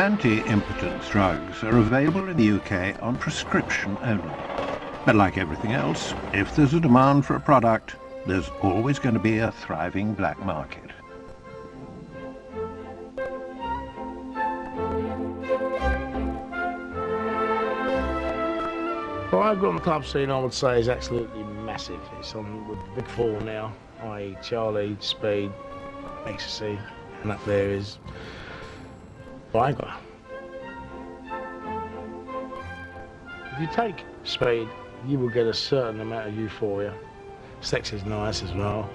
Anti-impotence drugs are available in the UK on prescription only. But like everything else, if there's a demand for a product, there's always going to be a thriving black market. Viagra on the club scene, I would say, is absolutely massive. It's on with the big four now, i.e. Charlie, Speed, Ecstasy, and up there is Viagra. If you take Speed, you will get a certain amount of euphoria. Sex is nice as well.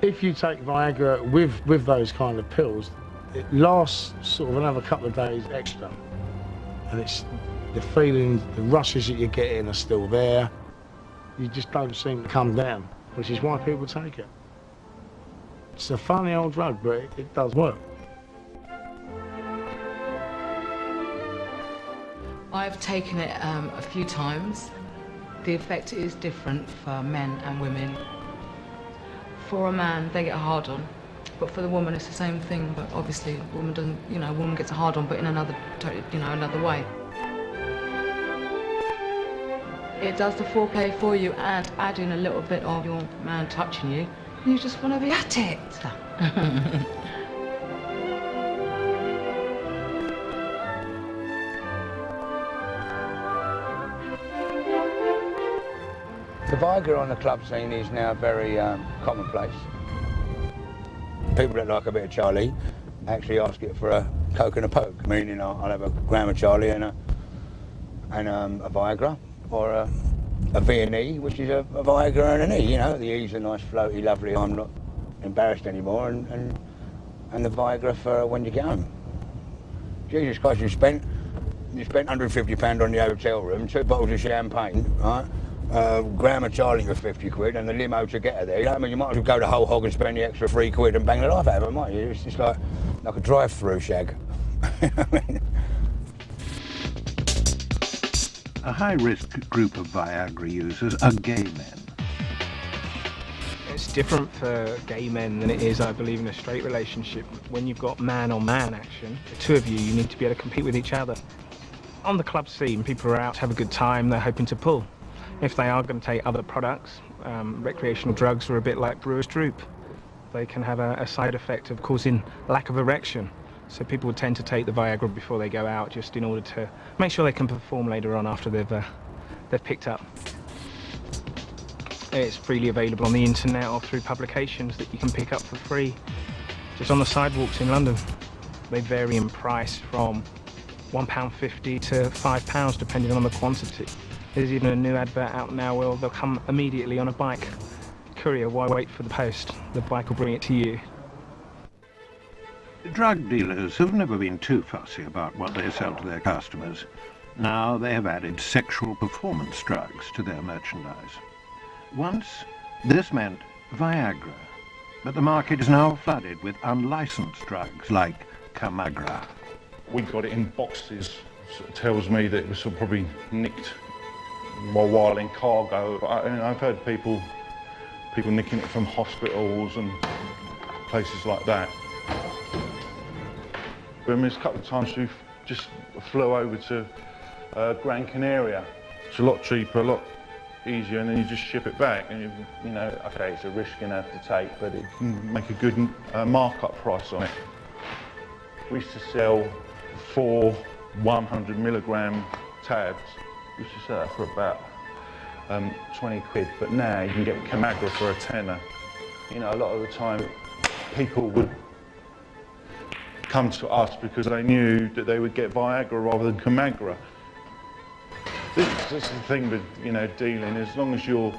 If you take Viagra with those kind of pills, it lasts sort of another couple of days extra. And it's the feelings, the rushes that you're getting are still there. You just don't seem to come down, which is why people take it. It's a funny old drug, but it does work. I've taken it a few times. The effect is different for men and women. For a man, they get a hard on, but for the woman, it's the same thing. But obviously, a woman doesn't, a woman gets a hard on, but in another, another way. It does the foreplay for you and add in a little bit of your man touching you. And you just want to be at it. The Viagra on the club scene is now very commonplace. People that like a bit of Charlie actually ask it for a Coke and a Poke, meaning I'll have a gram of Charlie and a Viagra, or a V&E, which is a Viagra and an E. The E's a nice, floaty, lovely, I'm not embarrassed anymore, and the Viagra for when you get home. Jesus Christ, you spent £150 on the hotel room, 2 bottles of champagne, right? Gram of Charlie for 50 quid and the limo to get her there. You might as well go the whole hog and spend the extra 3 quid and bang the life out of her, might you? It's just like a drive-through shag. A high-risk group of Viagra users are gay men. It's different for gay men than it is, I believe, in a straight relationship. When you've got man-on-man action, the two of you need to be able to compete with each other. On the club scene, people are out to have a good time, they're hoping to pull. If they are going to take other products, recreational drugs are a bit like brewer's droop. They can have a side effect of causing lack of erection. So people would tend to take the Viagra before they go out, just in order to make sure they can perform later on after they've picked up. It's freely available on the internet or through publications that you can pick up for free, just on the sidewalks in London. They vary in price from £1.50 to £5, depending on the quantity. There's even a new advert out now where they'll come immediately on a bike. Courier, why wait for the post? The bike will bring it to you. Drug dealers have never been too fussy about what they sell to their customers. Now they have added sexual performance drugs to their merchandise. Once, this meant Viagra, but the market is now flooded with unlicensed drugs like Camagra. We got it in boxes. Sort of tells me that it was probably nicked while in cargo. I've heard people nicking it from hospitals and places like that. There's a couple of times we've just flew over to Gran Canaria. It's a lot cheaper, a lot easier, and then you just ship it back. And okay, it's a risk you're gonna have to take, but it can make a good markup price on it. We used to sell 4 100 milligram tabs. We used to sell that for about 20 quid, but now you can get Camagra for a tenner. A lot of the time people would come to us because they knew that they would get Viagra rather than Camagra. This is the thing with dealing. As long as you're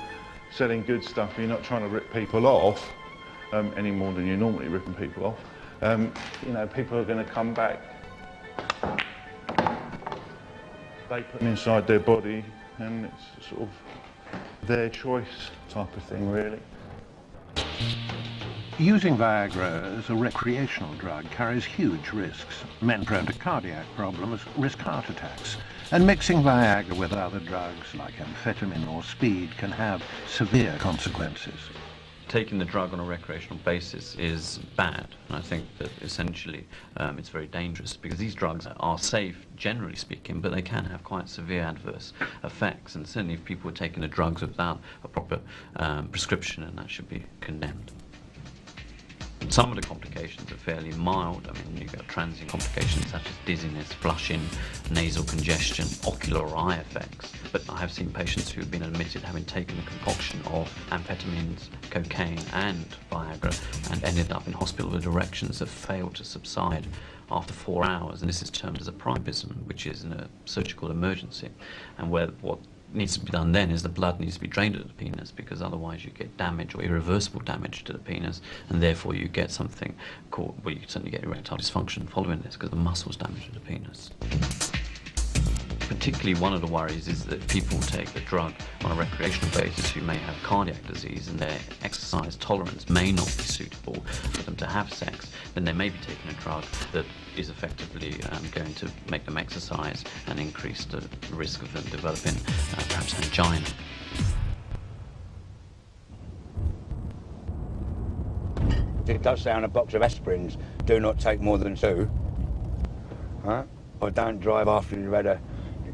selling good stuff, you're not trying to rip people off any more than you're normally ripping people off. People are going to come back. They put them inside their body, and it's sort of their choice type of thing, really. Using Viagra as a recreational drug carries huge risks. Men prone to cardiac problems risk heart attacks, and mixing Viagra with other drugs like amphetamine or speed can have severe consequences. taking the drug on a recreational basis is bad, and I think that essentially it's very dangerous because these drugs are safe, generally speaking, but they can have quite severe adverse effects, and certainly if people are taking the drugs without a proper prescription, and that should be condemned. Some of the complications are fairly mild. I mean, you've got transient complications such as dizziness, flushing, nasal congestion, ocular or eye effects. But I have seen patients who have been admitted having taken a concoction of amphetamines, cocaine and Viagra and ended up in hospital with erections that failed to subside after 4 hours. And this is termed as a priapism, which is a surgical emergency. And where what needs to be done then is the blood needs to be drained at the penis, because otherwise you get damage or irreversible damage to the penis, and therefore you get something called, well, you certainly get erectile dysfunction following this because the muscles damage the penis. Particularly one of the worries is that people take the drug on a recreational basis who may have cardiac disease and their exercise tolerance may not be suitable for them to have sex, then they may be taking a drug that is effectively going to make them exercise and increase the risk of them developing perhaps angina. It does say on a box of aspirins, do not take more than 2. Huh? Or don't drive after you've had a...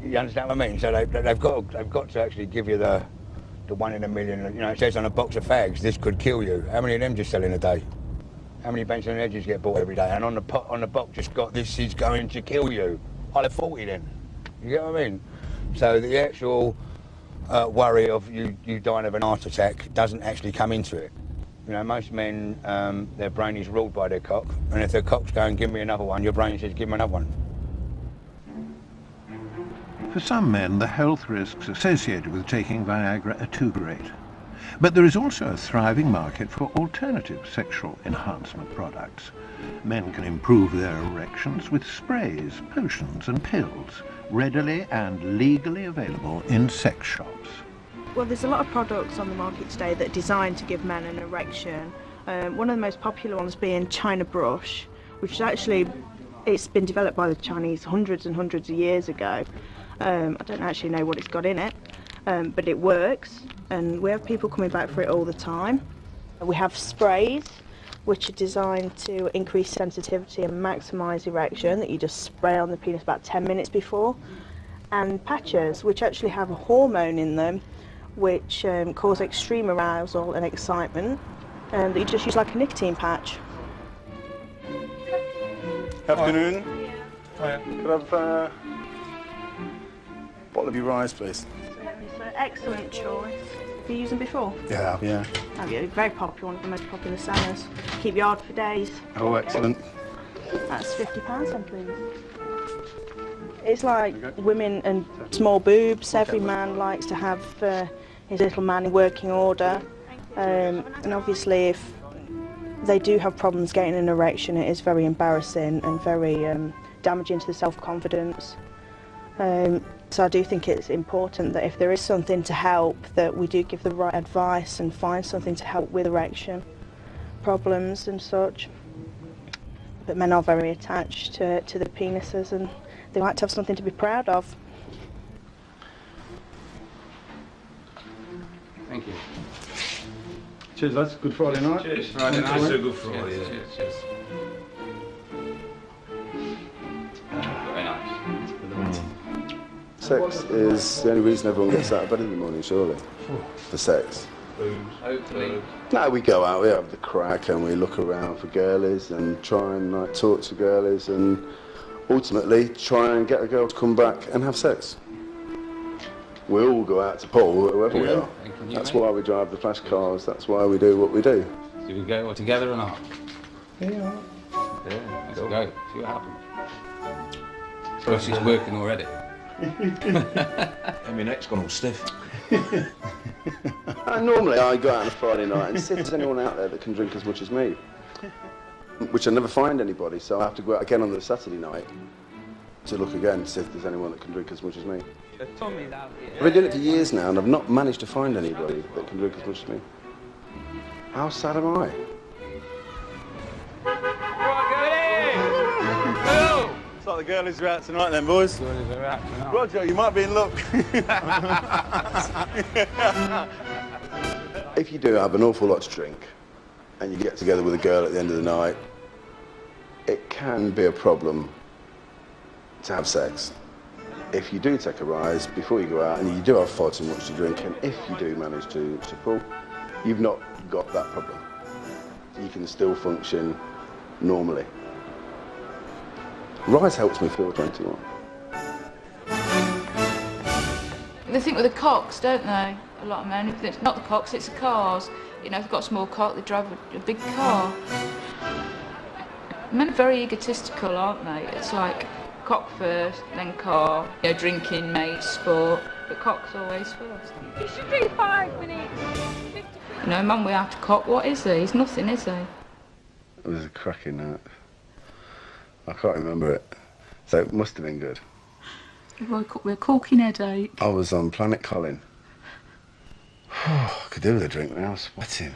You understand what I mean? So they've got to actually give you the 1 in a million. You know, it says on a box of fags, this could kill you. How many of them just sell in a day? How many Benson & Hedges get bought every day? And on the box just got, this is going to kill you. I'll have 40 then. You get what I mean? So the actual worry of you dying of an heart attack doesn't actually come into it. You know, most men, their brain is ruled by their cock, and if their cock's going, give me another one, your brain says, give me another one. For some men, the health risks associated with taking Viagra are too great. But there is also a thriving market for alternative sexual enhancement products. Men can improve their erections with sprays, potions and pills, readily and legally available in sex shops. Well, there's a lot of products on the market today that are designed to give men an erection. One of the most popular ones being China Brush, which is actually, it's been developed by the Chinese hundreds and hundreds of years ago. I don't actually know what it's got in it, but it works, and we have people coming back for it all the time. We have sprays, which are designed to increase sensitivity and maximise erection, that you just spray on the penis about 10 minutes before, and patches, which actually have a hormone in them, which cause extreme arousal and excitement, that you just use like a nicotine patch. Afternoon. Hiya. Could I have a bottle of your Rise, please? It's an excellent choice. Have you used them before? Yeah, yeah. Have you? Very popular, one of the most popular sellers. Keep your yard for days. Oh, excellent. That's £50 then, please. It's like women and small boobs. Every man likes to have his little man in working order. And obviously, if they do have problems getting an erection, it is very embarrassing and very damaging to the self-confidence. So I do think it's important that if there is something to help, that we do give the right advice and find something to help with erection problems and such. But men are very attached to the penises, and they like to have something to be proud of. Thank you. Cheers, lads. Good Friday night. Cheers. Friday night. Cheers. Good Friday. Cheers. Cheers. Very nice. Sex is the only reason everyone gets out of bed in the morning, surely. For sex. Hopefully. No, we go out, we have the crack and we look around for girlies and try and like talk to girlies and ultimately try and get a girl to come back and have sex. We all go out to pool, whoever we are. That's why we drive the flash cars, that's why we do what we do. Do we go together or not? Yeah. Yeah, let's go. See what happens. So she's working already. And my neck's gone all stiff. Normally I go out on a Friday night and see if there's anyone out there that can drink as much as me. Which I never find anybody, so I have to go out again on the Saturday night to look again to see if there's anyone that can drink as much as me. I've been doing it for years now and I've not managed to find anybody that can drink as much as me. How sad am I? It's like the girlies are out tonight then, boys. Girlies are out tonight. Roger, you might be in luck. If you do have an awful lot to drink and you get together with a girl at the end of the night, it can be a problem to have sex. If you do take a rise before you go out and you do have far too much to drink, and if you do manage to pull, you've not got that problem. You can still function normally. Rise helps me feel 21. They think with the cocks, don't they? A lot of men, if it's not the cocks, it's the cars. You know, if they've got a small cock, they drive a big car. Men are very egotistical, aren't they? It's like cock first, then car, you know, drinking, mates, sport, but cock's always first. It should be 5 minutes. You know, a man without a cock, what is he? He's nothing, is he? It was a cracking night. I can't remember it, so it must have been good. We're corking headache. I was on Planet Colin. I could do with a drink now, I was sweating.